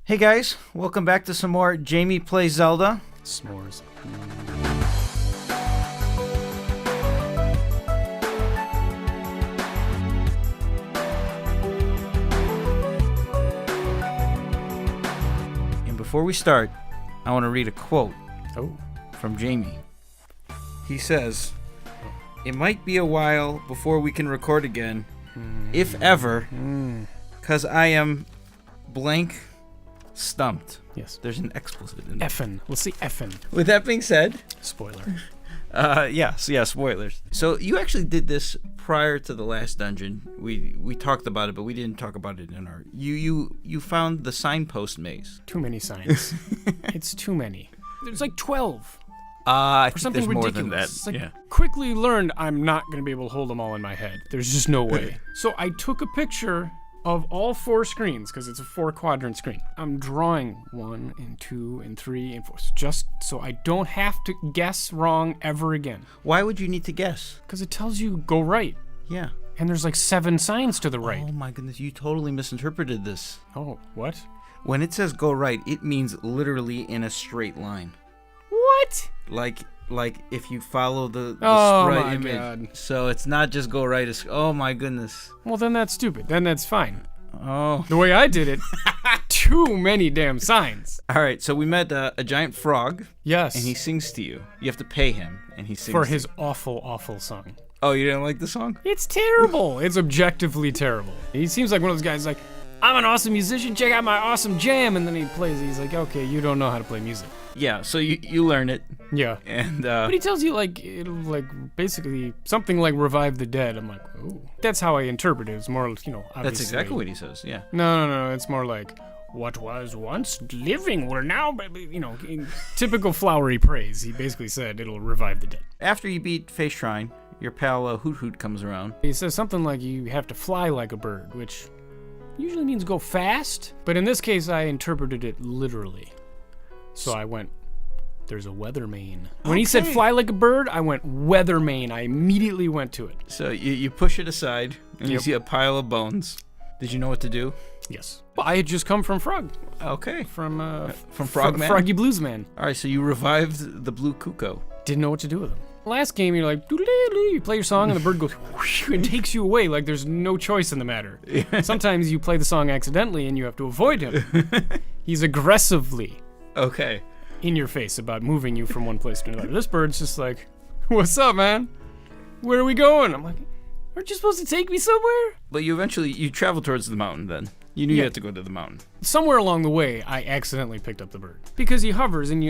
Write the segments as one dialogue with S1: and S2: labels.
S1: Hey guys, welcome back to some more Jamie Plays Zelda.
S2: S'mores.
S1: And before we start, I want to read a quote from Jamie. He says, "It might be a while before we can record again, if ever, because I am blank stumped."
S2: Yes.
S1: There's an explicit in there.
S2: Effin'. Let's see effin'.
S1: With that being said,
S2: Spoiler.
S1: spoilers. So you actually did this prior to the last dungeon. We talked about it, but we didn't talk about it in our. You found the signpost maze.
S2: Too many signs. It's too many. There's like 12.
S1: I
S2: Or
S1: think
S2: something
S1: there's more
S2: ridiculous.
S1: than that.
S2: It's like,
S1: Yeah.
S2: quickly learned I'm not going to be able to hold them all in my head. There's just no way. So I took a picture of all 4 screens, because it's a 4-quadrant screen. I'm drawing 1 and 2 and 3 and 4, just so I don't have to guess wrong ever again.
S1: Why would you need to guess?
S2: Because it tells you go right.
S1: Yeah.
S2: And there's like 7 signs to the right.
S1: Oh my goodness, you totally misinterpreted this.
S2: Oh, what?
S1: When it says go right, it means literally in a straight line.
S2: What?
S1: Like if you follow the
S2: Oh
S1: sprite
S2: my
S1: image.
S2: God.
S1: So it's not just go right, it's oh my goodness.
S2: Well, then that's stupid. Then that's fine.
S1: Oh.
S2: The way I did it, too many damn signs.
S1: All right, so we met a giant frog,
S2: Yes.
S1: and he sings to you. You have to pay him, and he sings
S2: for
S1: to
S2: his
S1: you.
S2: awful, awful song.
S1: Oh, you didn't like the song?
S2: It's terrible. It's objectively terrible. He seems like one of those guys like, I'm an awesome musician, check out my awesome jam, and then he plays, he's like, okay, you don't know how to play music.
S1: Yeah, so you learn it,
S2: Yeah.
S1: and
S2: But he tells you like, it'll like, basically, something like revive the dead. I'm like, ooh. That's how I interpret it. It's more, obviously.
S1: that's exactly what he says, yeah.
S2: No. It's more like, what was once living will now be, in typical flowery praise. He basically said it'll revive the dead.
S1: After you beat Face Shrine, your pal Hoot Hoot comes around.
S2: He says something like you have to fly like a bird, which usually means go fast. But in this case, I interpreted it literally. So I went, there's a weather mane. When he said fly like a bird, I went weather mane. I immediately went to it.
S1: So you push it aside, and you
S2: Yep.
S1: see a pile of bones. Did you know what to do?
S2: Yes. Well, I had just come from Frog.
S1: Okay.
S2: From
S1: Frogman?
S2: Froggy Blues Man.
S1: All right, so you revived the blue cuckoo.
S2: Didn't know what to do with him. Last game, you're like, doodle-doo-doo. You play your song and the bird goes whoosh, and takes you away like there's no choice in the matter. Sometimes you play the song accidentally and you have to avoid him. He's aggressively
S1: Okay.
S2: in your face about moving you from one place to another. This bird's just like, what's up, man? Where are we going? I'm like, aren't you supposed to take me somewhere?
S1: But you travel towards the mountain then. You knew you
S2: Yeah.
S1: had to go to the mountain.
S2: Somewhere along the way, I accidentally picked up the bird. Because he hovers and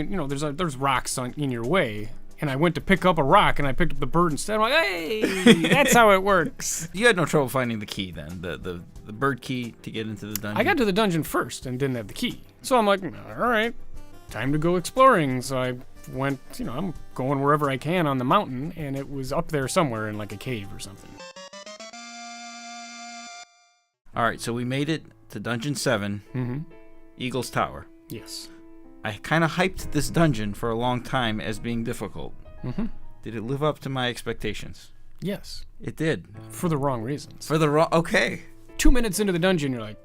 S2: there's rocks in your way. And I went to pick up a rock and I picked up the bird instead. I'm like, hey, that's how it works.
S1: You had no trouble finding the key then, the bird key to get into the dungeon.
S2: I got to the dungeon first and didn't have the key. So I'm like, all right, time to go exploring. So I went, I'm going wherever I can on the mountain, and it was up there somewhere in like a cave or something.
S1: All right, so we made it to Dungeon 7,
S2: Mm-hmm.
S1: Eagle's Tower.
S2: Yes.
S1: I kind of hyped this dungeon for a long time as being difficult.
S2: Mm-hmm.
S1: Did it live up to my expectations?
S2: Yes.
S1: It did.
S2: For the wrong reasons.
S1: Okay.
S2: 2 minutes into the dungeon, you're like,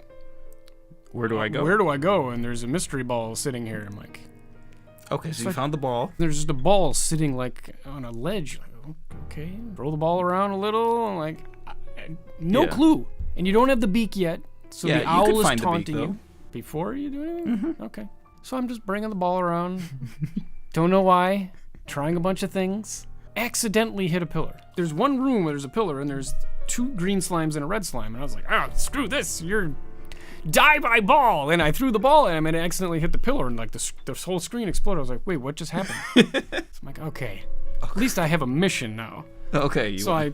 S1: Where do I go?
S2: Where do I go? And there's a mystery ball sitting here. I'm like,
S1: Okay, so you
S2: like-
S1: found the ball.
S2: there's just a ball sitting like on a ledge. Like, oh, okay, roll the ball around a little. I'm like, no
S1: Yeah.
S2: clue. And you don't have the beak yet, so
S1: Yeah,
S2: the
S1: you
S2: owl
S1: could
S2: is
S1: find the beak,
S2: taunting
S1: though.
S2: you before you do anything. Okay, so I'm just bringing the ball around. Don't know why. Trying a bunch of things. Accidentally hit a pillar. There's one room where there's a pillar and there's 2 green slimes and a red slime, and I was like, screw this. You're die by ball. And I threw the ball at him and it accidentally hit the pillar, and like the whole screen exploded. I was like, wait, what just happened? So I'm like, okay, at least I have a mission now.
S1: Okay.
S2: So I,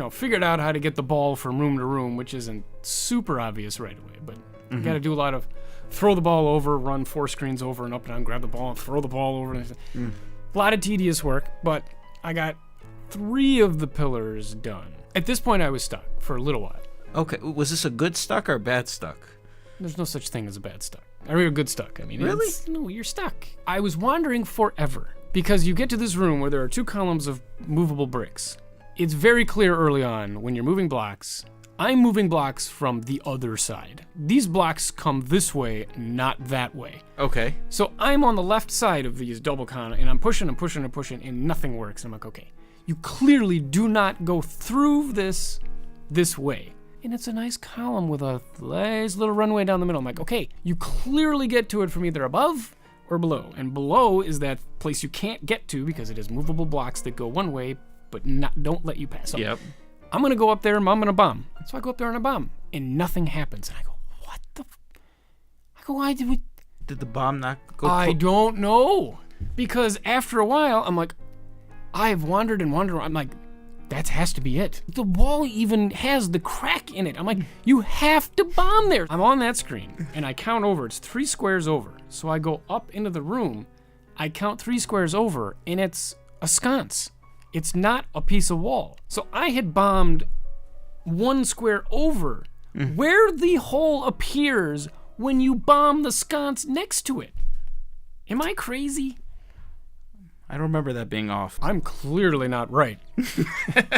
S2: figured out how to get the ball from room to room, which isn't super obvious right away, but you got to do a lot of throw the ball over, run 4 screens over and up and down, grab the ball, and throw the ball over. A lot of tedious work, but I got 3 of the pillars done. At this point, I was stuck for a little while.
S1: Okay, was this a good stuck or a bad stuck?
S2: There's no such thing as a bad stuck. Or a good stuck. I mean,
S1: Really?
S2: No, you're stuck. I was wandering forever because you get to this room where there are 2 columns of movable bricks. It's very clear early on when you're moving blocks, I'm moving blocks from the other side. These blocks come this way, not that way.
S1: Okay.
S2: So I'm on the left side of these double con, and I'm pushing and pushing and pushing, and nothing works. I'm like, okay, you clearly do not go through this way. And it's a nice column with a nice little runway down the middle. I'm like, okay, you clearly get to it from either above or below. And below is that place you can't get to because it has movable blocks that go one way, but don't let you pass. So
S1: Yep.
S2: I'm going to go up there and I'm going to bomb. So I go up there and I bomb. And nothing happens. And I go, what the I go, why did we...
S1: Did the bomb not go...
S2: I don't know. Because after a while, I'm like, I've wandered and wandered. I'm like, that has to be it. The wall even has the crack in it. I'm like, you have to bomb there. I'm on that screen and I count over. It's 3 squares over. So I go up into the room. I count 3 squares over and it's a sconce. It's not a piece of wall. So I had bombed 1 square over where the hole appears when you bomb the sconce next to it. Am I crazy?
S1: I don't remember that being off.
S2: I'm clearly not right.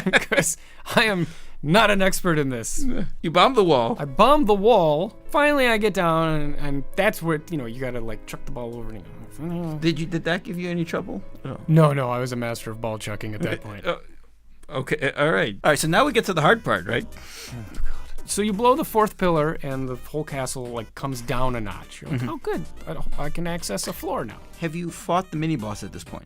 S2: Because I am not an expert in this.
S1: You bombed the wall.
S2: I bombed the wall. Finally, I get down, and that's where, you gotta, chuck the ball over. And
S1: Did that give you any trouble?
S2: No, I was a master of ball chucking at that point.
S1: Okay, all right. All right, so now we get to the hard part, right?
S2: Oh, God. So you blow the 4th pillar, and the whole castle, comes down a notch. You're like, oh, good. I can access a floor now.
S1: Have you fought the mini-boss at this point?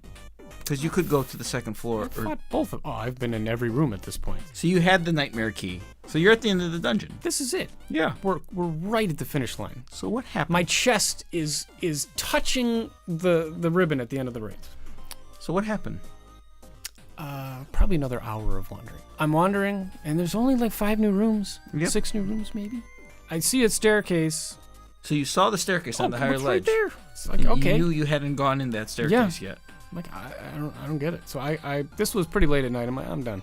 S1: Because you could go to the 2nd floor.
S2: I've fought both of them. Oh, I've been in every room at this point.
S1: So you had the nightmare key. So you're at the end of the dungeon.
S2: This is it.
S1: Yeah.
S2: We're right at the finish line.
S1: So what happened?
S2: My chest is touching the ribbon at the end of the race.
S1: So what happened?
S2: Probably another hour of wandering. I'm wandering, and there's only 5 new rooms.
S1: Yep.
S2: 6 new rooms, maybe. I see a staircase.
S1: So you saw the staircase on the higher
S2: it's
S1: ledge.
S2: right there. It's
S1: And
S2: okay.
S1: You knew you hadn't gone in that staircase yet.
S2: I'm like, I don't get it. So I this was pretty late at night. I'm like, I'm done.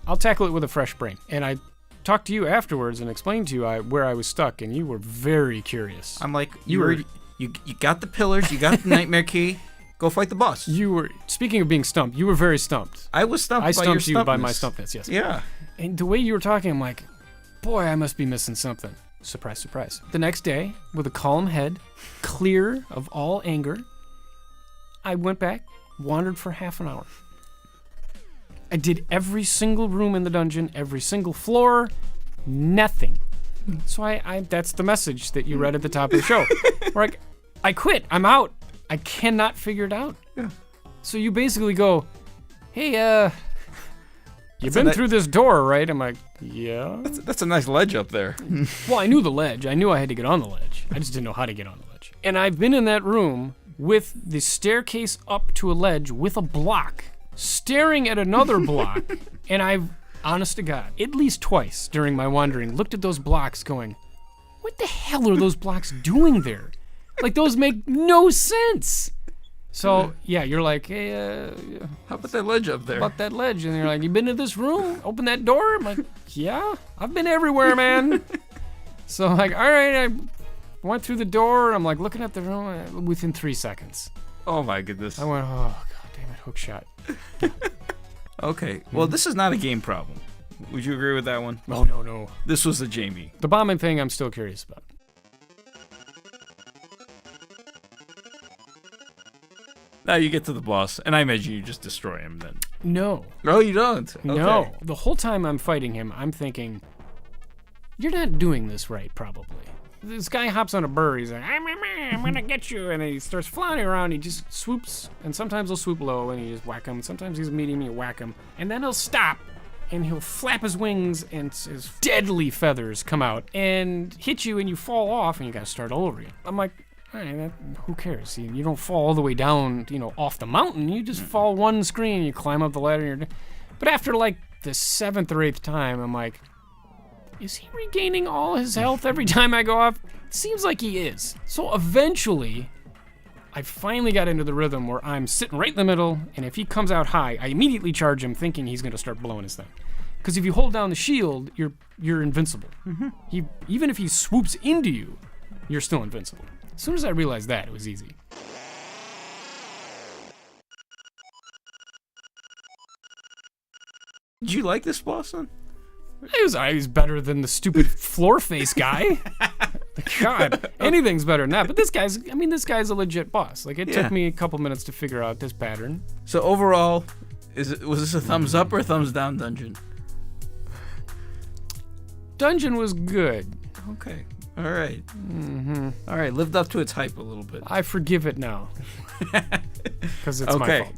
S2: I'll tackle it with a fresh brain. And I talked to you afterwards and explained to you where I was stuck, and you were very curious.
S1: I'm like, you got the pillars, you got the nightmare key. Go fight the boss.
S2: You were, speaking of being stumped, you were very stumped.
S1: I was stumped
S2: I
S1: by your
S2: stumped you by
S1: stumpness.
S2: my stumpness, yes.
S1: Yeah.
S2: And the way you were talking, I'm like, boy, I must be missing something. Surprise, surprise. The next day, with a calm head, clear of all anger, I went back, wandered for half an hour. I did every single room in the dungeon, every single floor, nothing. So I that's the message that you read at the top of the show. Where I quit, I'm out. I cannot figure it out.
S1: Yeah.
S2: So you basically go, hey, you've been through this door, right? I'm like, yeah.
S1: That's a nice ledge up there.
S2: Well, I knew the ledge. I knew I had to get on the ledge. I just didn't know how to get on the ledge. And I've been in that room with the staircase up to a ledge with a block, staring at another block, and I've, honest to God, at least twice during my wandering, looked at those blocks going, what the hell are those blocks doing there? Those make no sense. So, yeah, you're like, hey,
S1: how about that ledge up there?
S2: About that ledge. And you're like, you been to this room? Open that door? I'm like, yeah, I've been everywhere, man. So I'm like, all right, I went through the door. I'm like looking at the room within 3 seconds.
S1: Oh, my goodness.
S2: I went, oh, God damn it, hookshot.
S1: Okay, well, this is not a game problem. Would you agree with that one?
S2: Oh, no.
S1: This was a Jamie.
S2: The bombing thing, I'm still curious about.
S1: Now you get to the boss, and I imagine you just destroy him then.
S2: No.
S1: No, you don't. Okay.
S2: No. The whole time I'm fighting him, I'm thinking, you're not doing this right, probably. This guy hops on a bird. He's like, I'm gonna get you. And he starts flying around. He just swoops. And sometimes he'll swoop low and you just whack him. Sometimes he's medium, you whack him. And then he'll stop. And he'll flap his wings and his deadly feathers come out and hit you and you fall off and you gotta start all over again. I'm like, all right, who cares? You don't fall all the way down, off the mountain. You just fall one screen, you climb up the ladder. But after the 7th or 8th time, I'm like, is he regaining all his health every time I go off? Seems like he is. So eventually, I finally got into the rhythm where I'm sitting right in the middle, and if he comes out high, I immediately charge him thinking he's going to start blowing his thing. Because if you hold down the shield, you're invincible. Mm-hmm. Even if he swoops into you, you're still invincible. As soon as I realized that, it was easy.
S1: Did you like this boss, son?
S2: He was better than the stupid floor face guy. God, anything's better than that. But this guy's a legit boss. Like, it took me a couple minutes to figure out this pattern.
S1: So overall, was this a thumbs up or a thumbs down dungeon?
S2: Dungeon was good.
S1: Okay. All right. Mm-hmm. All right. Lived up to its hype a little bit.
S2: I forgive it now. Because it's my fault.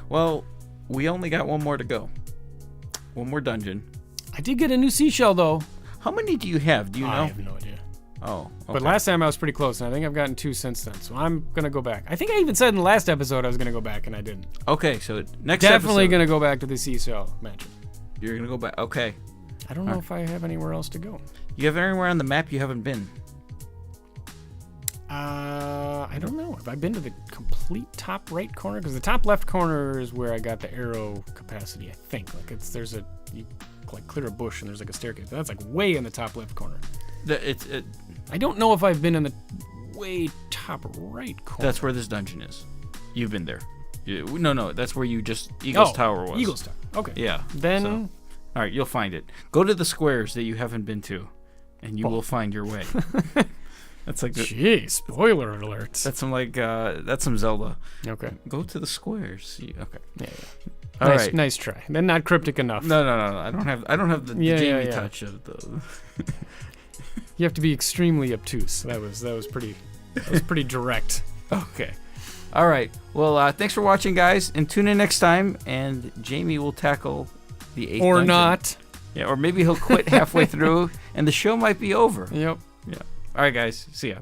S1: Well, we only got one more to go. One more dungeon.
S2: I did get a new seashell, though.
S1: How many do you have? Do you know?
S2: I have no idea.
S1: Oh, okay.
S2: But last time I was pretty close, and I think I've gotten 2 since then. So I'm going to go back. I think I even said in the last episode I was going to go back, and I didn't.
S1: Okay, so next
S2: Definitely
S1: episode,
S2: going to go back to the seashell mansion.
S1: You're going to go back. Okay.
S2: I don't know if I have anywhere else to go.
S1: You have anywhere on the map you haven't been?
S2: I don't know. Have I been to the complete top right corner? Because the top left corner is where I got the arrow capacity, I think. Like, you like clear a bush and there's like a staircase. That's like way in the top left corner. I don't know if I've been in the way top right corner.
S1: That's where this dungeon is. You've been there. No, that's where Eagle's Tower was.
S2: Eagle's Tower. Okay.
S1: Yeah.
S2: Then...
S1: So, all right, you'll find it. Go to the squares that you haven't been to, and you will find your way. That's like...
S2: Jeez, spoiler alert.
S1: That's some Zelda.
S2: Okay.
S1: Go to the squares. Okay.
S2: Yeah.
S1: All right.
S2: Nice try. Then not cryptic enough.
S1: No. I don't have the Jamie touch of the...
S2: You have to be extremely obtuse. That was pretty direct.
S1: Okay. All right. Well, thanks for watching, guys, and tune in next time, and Jamie will tackle the 8th
S2: or
S1: dungeon.
S2: not.
S1: Yeah, or maybe he'll quit halfway through, and the show might be over.
S2: Yep.
S1: Yeah. All right, guys. See ya.